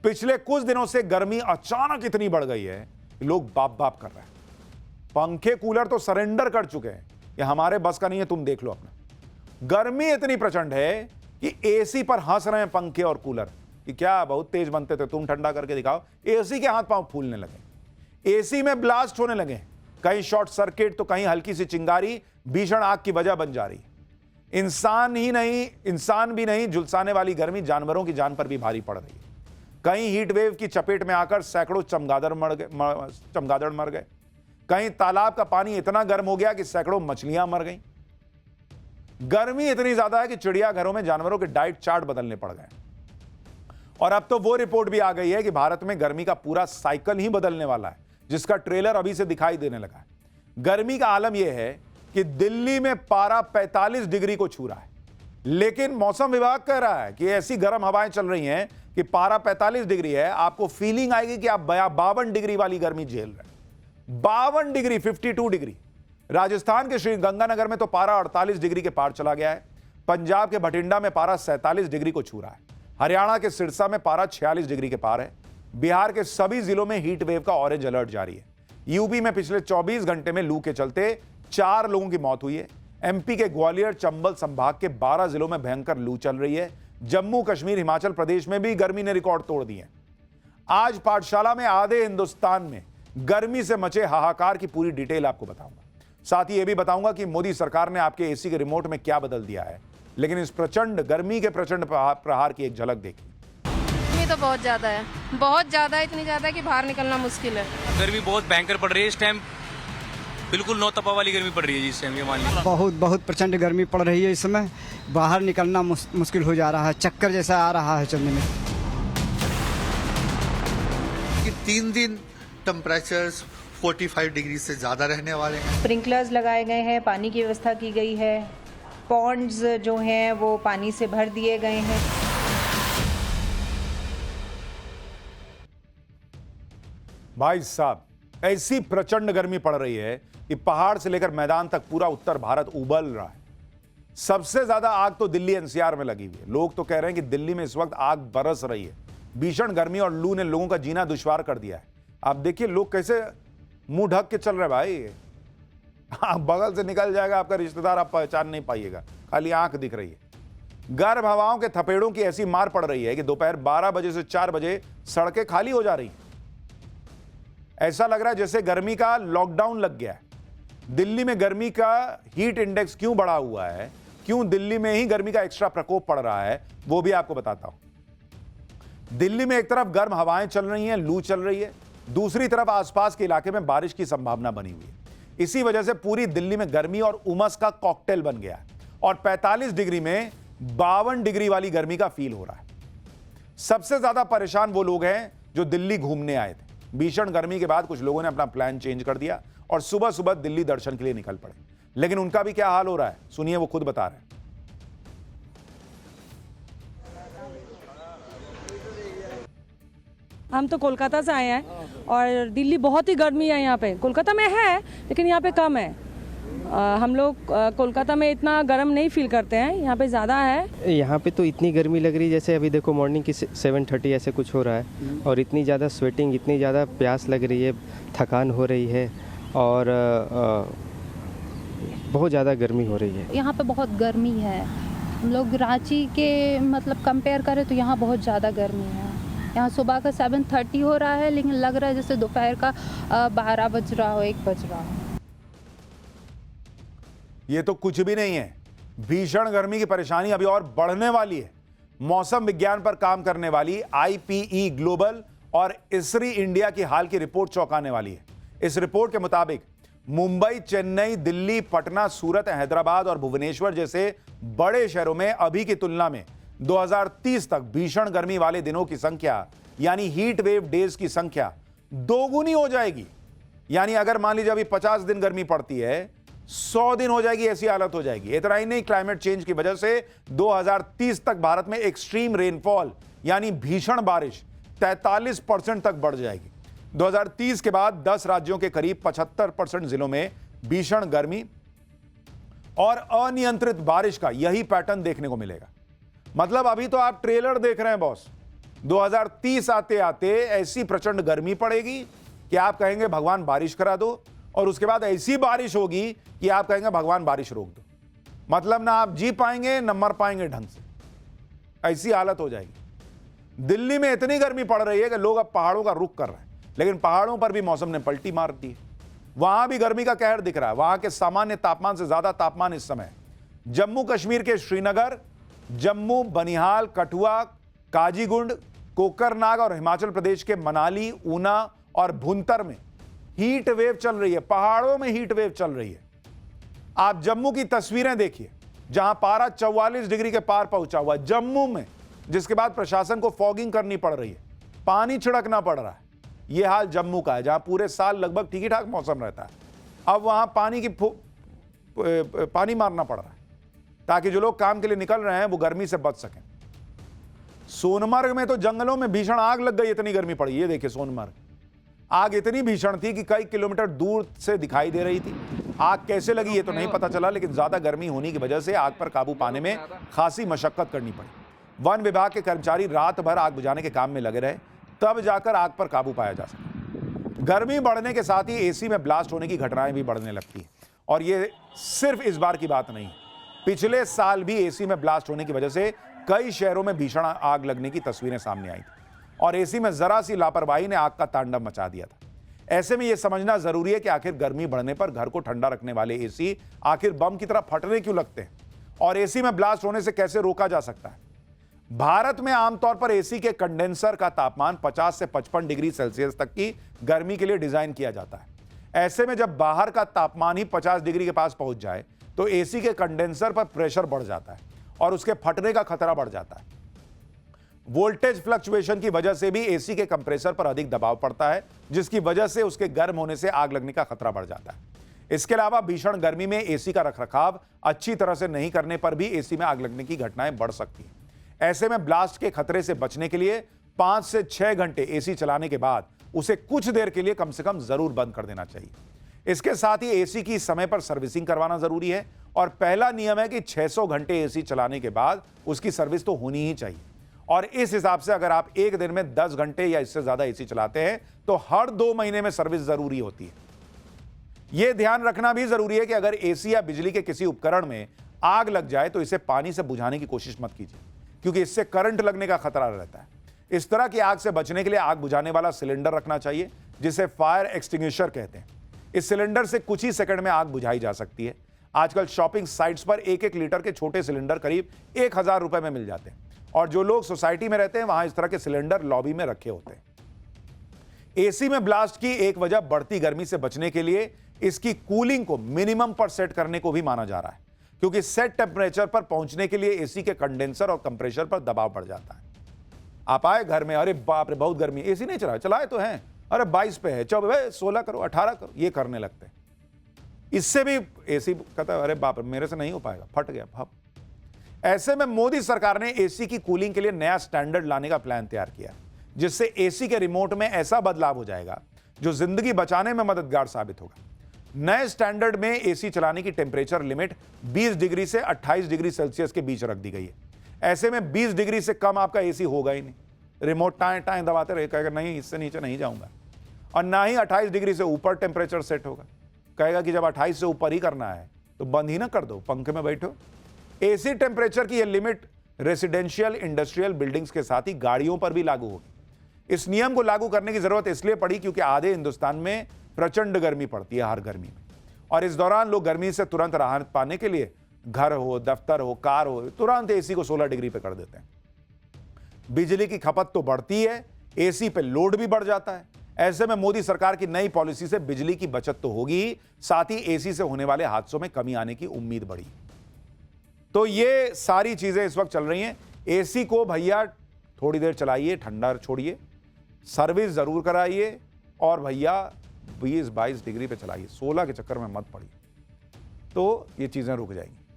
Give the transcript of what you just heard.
पिछले कुछ दिनों से गर्मी अचानक इतनी बढ़ गई है कि लोग बाप बाप कर रहे हैं। पंखे कूलर तो सरेंडर कर चुके हैं, ये हमारे बस का नहीं है, तुम देख लो अपना। गर्मी इतनी प्रचंड है कि एसी पर हंस रहे हैं पंखे और कूलर कि क्या बहुत तेज बनते थे, तुम ठंडा करके दिखाओ। एसी के हाथ पांव फूलने लगे, एसी में ब्लास्ट होने लगे, कहीं शॉर्ट सर्किट तो कहीं हल्की सी चिंगारी भीषण आग की वजह बन जा रही है। इंसान भी नहीं झुलसाने वाली गर्मी जानवरों की जान पर भी भारी पड़ रही है। कहीं हीट वेव की चपेट में आकर सैकड़ों चमगादड़ मर गए, कहीं तालाब का पानी इतना गर्म हो गया कि सैकड़ों मछलियां मर गईं। गर्मी इतनी ज्यादा है कि चिड़ियाघरों में जानवरों के डाइट चार्ट बदलने पड़ गए। और अब तो वो रिपोर्ट भी आ गई है कि भारत में गर्मी का पूरा साइकिल ही बदलने वाला है, जिसका ट्रेलर अभी से दिखाई देने लगा है। गर्मी का आलम यह है कि दिल्ली में पारा 45 डिग्री को छू रहा है, लेकिन मौसम विभाग कह रहा है कि ऐसी गर्म हवाएं चल रही हैं कि पारा 45 डिग्री है, आपको फीलिंग आएगी कि आप 52 डिग्री वाली गर्मी झेल रहे हैं। 52 डिग्री, 52 डिग्री। राजस्थान के श्री गंगानगर में तो पारा 48 डिग्री के पार चला गया है। पंजाब के भटिंडा में पारा 47 डिग्री को छू रहा है। हरियाणा के सिरसा में पारा 46 डिग्री के पार है। बिहार के सभी जिलों में हीट वेव का ऑरेंज अलर्ट जारी है। यूपी में पिछले 24 घंटे में लू के चलते 4 लोगों की मौत हुई है। एमपी के ग्वालियर चंबल संभाग के 12 जिलों में भयंकर लू चल रही है। जम्मू कश्मीर हिमाचल प्रदेश में भी गर्मी ने रिकॉर्ड तोड़ दिए। आज पाठशाला में आधे हिंदुस्तान में गर्मी से मचे हाहाकार की पूरी डिटेल आपको बताऊंगा। साथ ही यह भी बताऊंगा कि मोदी सरकार ने आपके एसी के रिमोट में क्या बदल दिया है। लेकिन इस प्रचंड गर्मी के प्रचंड प्रहार की एक झलक देखी। गर्मी तो बहुत ज्यादा है, इतनी ज्यादा है कि बाहर निकलना मुश्किल है। गर्मी बहुत भयंकर पड़ रही है इस टाइम, बिल्कुल नौ तपा वाली गर्मी पड़ रही है जी इस टाइम। ये मान लीजिए बहुत प्रचंड गर्मी पड़ रही है इस समय, बाहर निकलना मुश्किल हो जा रहा है, चक्कर जैसा आ रहा है चलने में। 3 दिन टेम्परेचर्स 45 डिग्री से ज़्यादा रहने वाले हैं। स्प्रिंकलर्स लगाए गए हैं, पानी की व्यवस्था की गई है, पॉन्ड्स जो हैं वो पानी से भर दिए गए हैं। भाई साहब, ऐसी प्रचंड गर्मी पड़ रही है कि पहाड़ से लेकर मैदान तक पूरा उत्तर भारत उबल रहा है। सबसे ज्यादा आग तो दिल्ली एनसीआर में लगी हुई है। लोग तो कह रहे हैं कि दिल्ली में इस वक्त आग बरस रही है। भीषण गर्मी और लू ने लोगों का जीना दुश्वार कर दिया है। आप देखिए लोग कैसे मुंह ढक के चल रहे भाई। आप बगल से निकल जाएगा आपका रिश्तेदार, आप पहचान नहीं पाइएगा, खाली आंख दिख रही है। गर्म हवाओं के थपेड़ों की ऐसी मार पड़ रही है कि दोपहर 12 बजे से 4 बजे सड़कें खाली हो जा रही हैं। ऐसा लग रहा है जैसे गर्मी का लॉकडाउन लग गया है। दिल्ली में गर्मी का हीट इंडेक्स क्यों बढ़ा हुआ है, क्यों दिल्ली में ही गर्मी का एक्स्ट्रा प्रकोप पड़ रहा है, वो भी आपको बताता हूं। दिल्ली में एक तरफ गर्म हवाएं चल रही हैं, लू चल रही है, दूसरी तरफ आसपास के इलाके में बारिश की संभावना बनी हुई है। इसी वजह से पूरी दिल्ली में गर्मी और उमस का कॉकटेल बन गया है और 45 डिग्री में 52 डिग्री वाली गर्मी का फील हो रहा है। सबसे ज्यादा परेशान वो लोग हैं जो दिल्ली घूमने आए थे। भीषण गर्मी के बाद कुछ लोगों ने अपना प्लान चेंज कर दिया और सुबह सुबह दिल्ली दर्शन के लिए निकल पड़े। लेकिन उनका भी क्या हाल हो रहा है, सुनिए, वो खुद बता रहे हैं। हम तो कोलकाता से आए हैं और दिल्ली बहुत ही गर्मी है यहाँ पे। कोलकाता में है लेकिन यहाँ पे कम है। हम लोग कोलकाता में इतना गर्म नहीं फील करते हैं, यहाँ पे ज़्यादा है। यहाँ पे तो इतनी गर्मी लग रही है जैसे अभी देखो मॉर्निंग की 7:30 ऐसे कुछ हो रहा है और इतनी ज़्यादा स्वेटिंग, इतनी ज़्यादा प्यास लग रही है, थकान हो रही है और बहुत ज़्यादा गर्मी हो रही है। यहाँ पे बहुत गर्मी है। हम लोग रांची के मतलब कंपेयर करें तो यहाँ बहुत ज़्यादा गर्मी है। यहाँ सुबह का 7:30 हो रहा है लेकिन लग रहा है जैसे दोपहर का 12 बज रहा हो, 1 बज रहा हो। ये तो कुछ भी नहीं है, भीषण गर्मी की परेशानी अभी और बढ़ने वाली है। मौसम विज्ञान पर काम करने वाली IPE ग्लोबल और ISRI इंडिया की हाल की रिपोर्ट चौंकाने वाली है। इस रिपोर्ट के मुताबिक मुंबई, चेन्नई, दिल्ली, पटना, सूरत, हैदराबाद और भुवनेश्वर जैसे बड़े शहरों में अभी की तुलना में 2030 तक भीषण गर्मी वाले दिनों की संख्या यानी हीट वेव डेज की संख्या दोगुनी हो जाएगी। यानी अगर मान लीजिए अभी 50 दिन गर्मी पड़ती है, 100 दिन हो जाएगी, ऐसी हालत हो जाएगी। इतना ही नहीं, क्लाइमेट चेंज की वजह से 2030 तक भारत में एक्सट्रीम रेनफॉल यानी भीषण बारिश 43% तक बढ़ जाएगी। 2030 के बाद 10 राज्यों के करीब 75% जिलों में भीषण गर्मी और अनियंत्रित बारिश का यही पैटर्न देखने को मिलेगा। मतलब अभी तो आप ट्रेलर देख रहे हैं बॉस, 2030 आते आते ऐसी प्रचंड गर्मी पड़ेगी कि आप कहेंगे भगवान बारिश करा दो, और उसके बाद ऐसी बारिश होगी कि आप कहेंगे भगवान बारिश रोक दो। मतलब ना आप जी पाएंगे न मर पाएंगे ढंग से, ऐसी हालत हो जाएगी। दिल्ली में इतनी गर्मी पड़ रही है कि लोग अब पहाड़ों का रुख कर रहे हैं, लेकिन पहाड़ों पर भी मौसम ने पलटी मार दी है। वहां भी गर्मी का कहर दिख रहा है। वहां के सामान्य तापमान से ज्यादा तापमान इस समय जम्मू कश्मीर के श्रीनगर, जम्मू, बनिहाल, कठुआ, काजीगुंड, कोकरनाग और हिमाचल प्रदेश के मनाली, ऊना और भुंतर में हीट वेव चल रही है। पहाड़ों में हीट वेव चल रही है। आप जम्मू की तस्वीरें देखिए, जहां पारा 44 डिग्री के पार पहुंचा हुआ जम्मू में, जिसके बाद प्रशासन को फॉगिंग करनी पड़ रही है, पानी छिड़कना पड़ रहा है। यह हाल जम्मू का है, जहां पूरे साल लगभग ठीक ही ठाक मौसम रहता है। अब वहां पानी मारना पड़ रहा है ताकि जो लोग काम के लिए निकल रहे हैं वो गर्मी से बच सकें। सोनमर्ग में तो जंगलों में भीषण आग लग गई, इतनी गर्मी पड़ी। ये देखिए सोनमर्ग, आग इतनी भीषण थी कि कई किलोमीटर दूर से दिखाई दे रही थी। आग कैसे लगी ये तो नहीं पता चला, लेकिन ज्यादा गर्मी होने की वजह से आग पर काबू पाने में खासी मशक्कत करनी पड़ी। वन विभाग के कर्मचारी रात भर आग बुझाने के काम में लगे रहे, तब जाकर आग पर काबू पाया जा सका। गर्मी बढ़ने के साथ ही एसी में ब्लास्ट होने की घटनाएं भी बढ़ने लगती है, और ये सिर्फ इस बार की बात नहीं। पिछले साल भी एसी में ब्लास्ट होने की वजह से कई शहरों में भीषण आग लगने की तस्वीरें सामने आई थी, और एसी में जरा सी लापरवाही ने आग का तांडव मचा दिया था। ऐसे में यह समझना जरूरी है कि आखिर गर्मी बढ़ने पर घर को ठंडा रखने वाले एसी आखिर बम की तरह फटने क्यों लगते हैं, और एसी में ब्लास्ट होने से कैसे रोका जा सकता है। भारत में आमतौर पर एसी के कंडेंसर का तापमान 50 से 55 डिग्री सेल्सियस तक की गर्मी के लिए डिजाइन किया जाता है। ऐसे में जब बाहर का तापमान ही 50 डिग्री के पास पहुंच जाए तो एसी के कंडेंसर पर प्रेशर बढ़ जाता है और उसके फटने का खतरा बढ़ जाता है। वोल्टेज फ्लक्चुएशन की वजह से भी एसी के कंप्रेसर पर अधिक दबाव पड़ता है, जिसकी वजह से उसके गर्म होने से आग लगने का खतरा बढ़ जाता है। इसके अलावा भीषण गर्मी में एसी का रखरखाव अच्छी तरह से नहीं करने पर भी एसी में आग लगने की घटनाएं बढ़ सकती हैं। ऐसे में ब्लास्ट के खतरे से बचने के लिए 5 से 6 घंटे एसी चलाने के बाद उसे कुछ देर के लिए कम से कम जरूर बंद कर देना चाहिए। इसके साथ ही एसी की समय पर सर्विसिंग करवाना जरूरी है, और पहला नियम है कि 600 घंटे एसी चलाने के बाद उसकी सर्विस तो होनी ही चाहिए। और इस हिसाब से अगर आप एक दिन में 10 घंटे या इससे ज्यादा एसी चलाते हैं तो हर 2 महीने में सर्विस जरूरी होती है। यह ध्यान रखना भी जरूरी है कि अगर एसी या बिजली के किसी उपकरण में आग लग जाए तो इसे पानी से बुझाने की कोशिश मत कीजिए, क्योंकि इससे करंट लगने का खतरा रहता है। इस तरह की आग से बचने के लिए आग बुझाने वाला सिलेंडर रखना चाहिए, जिसे फायर एक्सटिंग्विशर कहते हैं। इस सिलेंडर से कुछ ही सेकंड में आग बुझाई जा सकती है। आजकल शॉपिंग साइट्स पर 1-1 लीटर के छोटे सिलेंडर करीब 1000 रुपए में मिल जाते हैं, और जो लोग सोसाइटी में रहते हैं वहां इस तरह के सिलेंडर लॉबी में रखे होते हैं। एसी में ब्लास्ट की एक वजह बढ़ती गर्मी से बचने के लिए इसकी कूलिंग को मिनिमम पर सेट करने को भी माना जा रहा है, क्योंकि सेट टेम्परेचर पर पहुंचने के लिए एसी के कंडेंसर और कंप्रेसर पर दबाव बढ़ जाता है। आप आए घर में, अरे बाप रे बहुत गर्मी, एसी नहीं चलाए तो हैं, अरे 22 पे है, 16 करो, 18 करो, ये करने लगते हैं। इससे भी एसी कहता है अरे बाप रे मेरे से नहीं हो पाएगा, फट गया भाप। ऐसे में मोदी सरकार ने एसी की कूलिंग के लिए नया स्टैंडर्ड लाने का प्लान तैयार किया, जिससे एसी के रिमोट में ऐसा बदलाव हो जाएगा जो जिंदगी बचाने में मददगार साबित होगा। नए स्टैंडर्ड में एसी चलाने की टेम्परेचर लिमिट 20 डिग्री से 28 डिग्री सेल्सियस के बीच रख दी गई है। ऐसे में 20 डिग्री से कम आपका एसी होगा ही नहीं। रिमोट टाएं टाएं दबाते रहे, कहेगा नहीं इससे नीचे नहीं जाऊंगा, और ना ही 28 डिग्री से ऊपर टेम्परेचर सेट होगा। कहेगा कि जब 28 से ऊपर ही करना है तो बंद ही ना कर दो, पंखे में बैठो। एसी टेम्परेचर की यह लिमिट रेसिडेंशियल, इंडस्ट्रियल बिल्डिंग्स के साथ ही गाड़ियों पर भी लागू होगी। इस नियम को लागू करने की जरूरत इसलिए पड़ी क्योंकि आधे हिंदुस्तान में प्रचंड गर्मी पड़ती है हर गर्मी में, और इस दौरान लोग गर्मी से तुरंत राहत पाने के लिए घर हो, दफ्तर हो, कार हो, तुरंत एसी को 16 डिग्री पे कर देते हैं। बिजली की खपत तो बढ़ती है, एसी पे लोड भी बढ़ जाता है। ऐसे में मोदी सरकार की नई पॉलिसी से बिजली की बचत तो होगी, साथ ही एसी से होने वाले हादसों में कमी आने की उम्मीद बढ़ी। तो ये सारी चीजें इस वक्त चल रही हैं। एसी को भैया थोड़ी देर चलाइए, ठंडा छोड़िए, सर्विस जरूर कराइए, और भैया 20-22 डिग्री पे चलाइए, 16 के चक्कर में मत पड़िए, तो ये चीजें रुक जाएंगी।